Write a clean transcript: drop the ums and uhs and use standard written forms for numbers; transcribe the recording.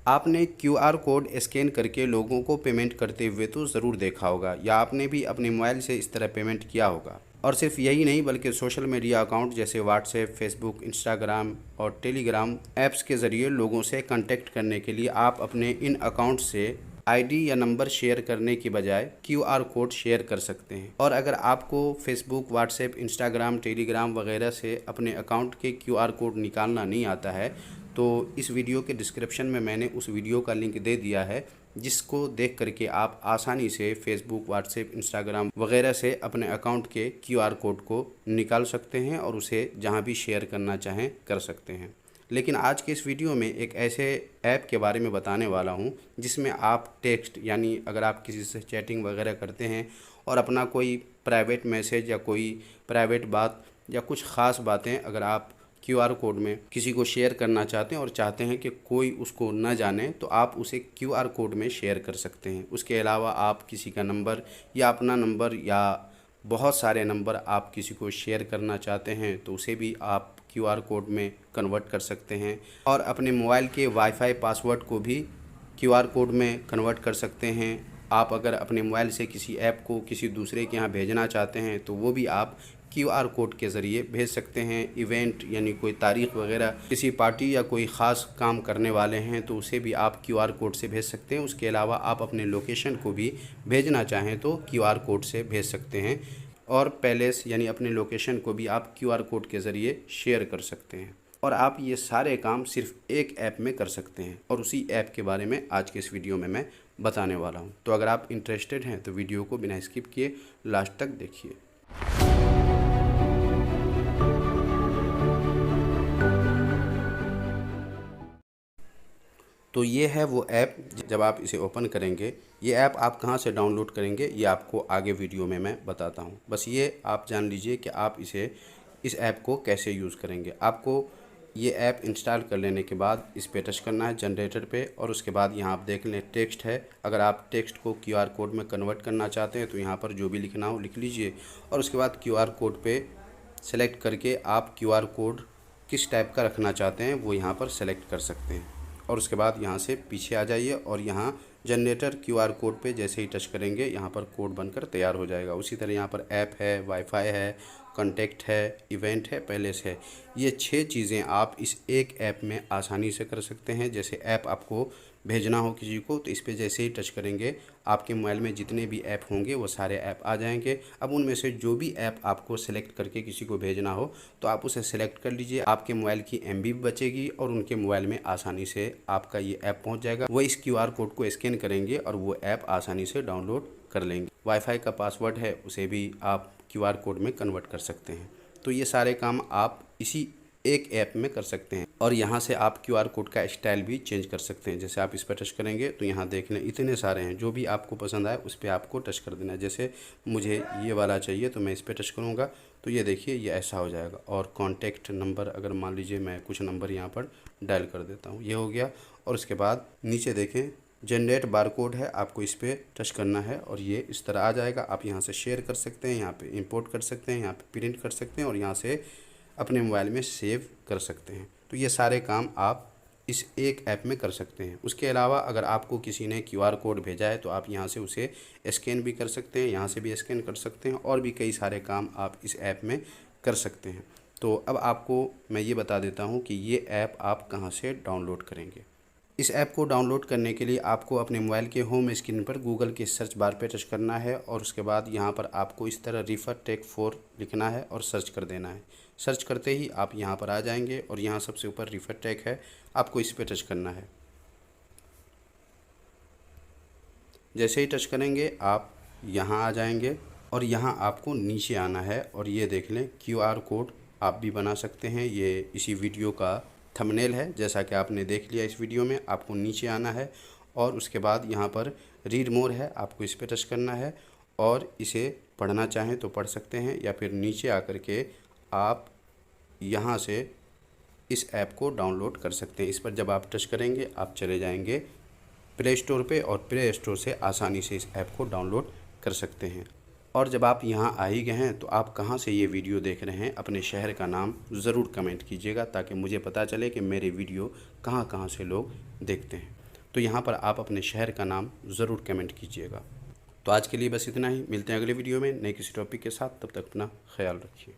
आपने QR code scan करके लोगों को पेमेंट करते हुए तो ज़रूर देखा होगा, या आपने भी अपने मोबाइल से इस तरह पेमेंट किया होगा। और सिर्फ यही नहीं बल्कि सोशल मीडिया अकाउंट जैसे व्हाट्सएप, फेसबुक, इंस्टाग्राम और टेलीग्राम ऐप्स के ज़रिए लोगों से कांटेक्ट करने के लिए आप अपने इन अकाउंट से आईडी या नंबर शेयर करने की बजाय क्यूआर कोड शेयर कर सकते हैं। और अगर आपको फेसबुक, व्हाट्सएप, इंस्टाग्राम, टेलीग्राम वगैरह से अपने अकाउंट के क्यूआर कोड निकालना नहीं आता है तो इस वीडियो के डिस्क्रिप्शन में मैंने उस वीडियो का लिंक दे दिया है, जिसको देख करके आप आसानी से फेसबुक, व्हाट्सएप, इंस्टाग्राम वगैरह से अपने अकाउंट के क्यूआर कोड को निकाल सकते हैं और उसे जहां भी शेयर करना चाहें कर सकते हैं। लेकिन आज के इस वीडियो में एक ऐसे ऐप के बारे में बताने वाला हूं जिसमें आप टेक्स्ट, यानी अगर आप किसी से चैटिंग वगैरह करते हैं और अपना कोई प्राइवेट मैसेज या कोई प्राइवेट बात या कुछ ख़ास बातें अगर आप क्यूआर कोड में किसी को शेयर करना चाहते हैं और चाहते हैं कि कोई उसको न जाने, तो आप उसे क्यूआर कोड में शेयर कर सकते हैं। उसके अलावा आप किसी का नंबर या अपना नंबर या बहुत सारे नंबर आप किसी को शेयर करना चाहते हैं तो उसे भी आप क्यूआर कोड में कन्वर्ट कर सकते हैं। और अपने मोबाइल के वाईफाई पासवर्ड को भी क्यूआर कोड में कन्वर्ट कर सकते हैं। आप अगर अपने मोबाइल से किसी ऐप को किसी दूसरे के यहाँ भेजना चाहते हैं तो वो भी आप क्यूआर कोड के ज़रिए भेज सकते हैं। इवेंट यानी कोई तारीख़ वगैरह, किसी पार्टी या कोई ख़ास काम करने वाले हैं तो उसे भी आप क्यूआर कोड से भेज सकते हैं। उसके अलावा आप अपने लोकेशन को भी भेजना चाहें तो क्यूआर कोड से भेज सकते हैं। और पैलेस यानी अपने लोकेशन को भी आप क्यूआर कोड के ज़रिए शेयर कर सकते हैं। और आप ये सारे काम सिर्फ एक ऐप में कर सकते हैं और उसी ऐप के बारे में आज के इस वीडियो में मैं बताने वाला हूँ। तो अगर आप इंटरेस्टेड हैं तो वीडियो को बिना स्किप किए लास्ट तक देखिए। तो ये है वो ऐप। जब आप इसे ओपन करेंगे, ये ऐप आप कहाँ से डाउनलोड करेंगे ये आपको आगे वीडियो में मैं बताता हूँ। बस ये आप जान लीजिए कि आप इस ऐप को कैसे यूज़ करेंगे। आपको ये ऐप इंस्टॉल कर लेने के बाद इस पे टच करना है जनरेटर पे, और उसके बाद यहाँ आप देख लें टेक्स्ट है। अगर आप टेक्स्ट को क्यूआर कोड में कन्वर्ट करना चाहते हैं तो यहाँ पर जो भी लिखना हो लिख लीजिए, और उसके बाद क्यूआर कोड पे सेलेक्ट करके आप क्यूआर कोड किस टाइप का रखना चाहते हैं वो यहाँ पर सेलेक्ट कर सकते हैं। और उसके बाद यहाँ से पीछे आ जाइए और यहाँ जनरेटर क्यूआर कोड पे जैसे ही टच करेंगे यहाँ पर कोड बनकर तैयार हो जाएगा। उसी तरह यहाँ पर ऐप है, वाईफाई है, कॉन्टैक्ट है, इवेंट है, पैलेस है। ये 6 चीज़ें आप इस एक ऐप में आसानी से कर सकते हैं। जैसे ऐप आपको भेजना हो किसी को तो इस पर जैसे ही टच करेंगे आपके मोबाइल में जितने भी ऐप होंगे वो सारे ऐप आ जाएंगे। अब उनमें से जो भी ऐप आपको सेलेक्ट करके किसी को भेजना हो तो आप उसे सेलेक्ट कर लीजिए। आपके मोबाइल की एमबी भी बचेगी और उनके मोबाइल में आसानी से आपका ये ऐप पहुंच जाएगा। वो इस क्यूआर कोड को स्कैन करेंगे और वो ऐप आसानी से डाउनलोड कर लेंगे। वाईफाई का पासवर्ड है उसे भी आप क्यूआर कोड में कन्वर्ट कर सकते हैं। तो ये सारे काम आप इसी एक ऐप में कर सकते हैं। और यहाँ से आप क्यूआर कोड का स्टाइल भी चेंज कर सकते हैं। जैसे आप इस पर टच करेंगे तो यहाँ देख लें इतने सारे हैं, जो भी आपको पसंद आए उस पर आपको टच कर देना है। जैसे मुझे ये वाला चाहिए तो मैं इस पर टच करूँगा तो ये देखिए ये ऐसा हो जाएगा। और कॉन्टैक्ट नंबर, अगर मान लीजिए मैं कुछ नंबर यहाँ पर डायल कर देता हूँ, ये हो गया। और उसके बाद नीचे देखें जनरेट बारकोड है, आपको इस पर टच करना है और ये इस तरह आ जाएगा। आप यहाँ से शेयर कर सकते हैं, यहाँ पे इंपोर्ट कर सकते हैं, यहाँ पे प्रिंट कर सकते हैं और यहाँ से अपने मोबाइल में सेव कर सकते हैं। तो ये सारे काम आप इस एक ऐप में कर सकते हैं। उसके अलावा अगर आपको किसी ने क्यूआर कोड भेजा है तो आप यहाँ से उसे स्कैन भी कर सकते हैं, यहाँ से भी स्कैन कर सकते हैं और भी कई सारे काम आप इस ऐप में कर सकते हैं। तो अब आपको मैं ये बता देता हूँ कि ये ऐप आप कहाँ से डाउनलोड करेंगे। इस ऐप को डाउनलोड करने के लिए आपको अपने मोबाइल के होम स्क्रीन पर गूगल के सर्च बार पे टच करना है और उसके बाद यहाँ पर आपको इस तरह रिफर टेक 4 लिखना है और सर्च कर देना है। सर्च करते ही आप यहाँ पर आ जाएंगे और यहाँ सबसे ऊपर रिफर टेक है, आपको इस पर टच करना है। जैसे ही टच करेंगे आप यहाँ आ जाएंगे और यहाँ आपको नीचे आना है और ये देख लें क्यूआर कोड आप भी बना सकते हैं। ये इसी वीडियो का थंबनेल है। जैसा कि आपने देख लिया इस वीडियो में, आपको नीचे आना है और उसके बाद यहाँ पर रीड मोर है, आपको इस पर टच करना है और इसे पढ़ना चाहें तो पढ़ सकते हैं, या फिर नीचे आकर के आप यहाँ से इस ऐप को डाउनलोड कर सकते हैं। इस पर जब आप टच करेंगे आप चले जाएंगे प्ले स्टोर पे और प्ले स्टोर से आसानी से इस ऐप को डाउनलोड कर सकते हैं। और जब आप यहाँ आ ही गए हैं तो आप कहाँ से ये वीडियो देख रहे हैं, अपने शहर का नाम ज़रूर कमेंट कीजिएगा ताकि मुझे पता चले कि मेरे वीडियो कहाँ कहाँ से लोग देखते हैं। तो यहाँ पर आप अपने शहर का नाम ज़रूर कमेंट कीजिएगा। तो आज के लिए बस इतना ही, मिलते हैं अगले वीडियो में नए किसी टॉपिक के साथ। तब तक अपना ख्याल रखिए।